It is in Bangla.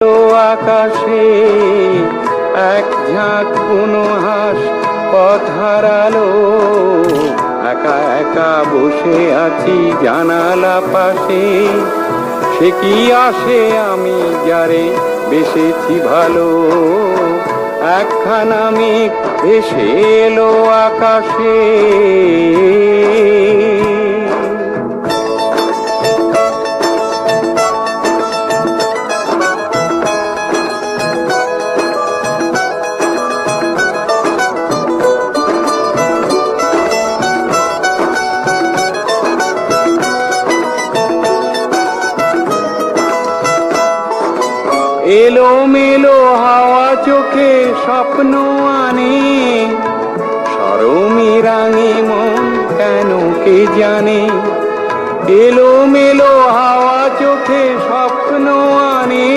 আকাশে এক ঝাঁক কোনো হাঁস পথ হারালো, একা একা বসে আছি জানালা পাশে। সে কি আসে আমি যারে বেসেছি ভালো, একখানা মেঘ ভেসে এলো আকাশে। এলো মেলো হাওয়া চোখে স্বপ্ন আনে, সরমে রাঙে মন কেন কে জানে। এলো মেলো হাওয়া চোখে স্বপ্ন আনে,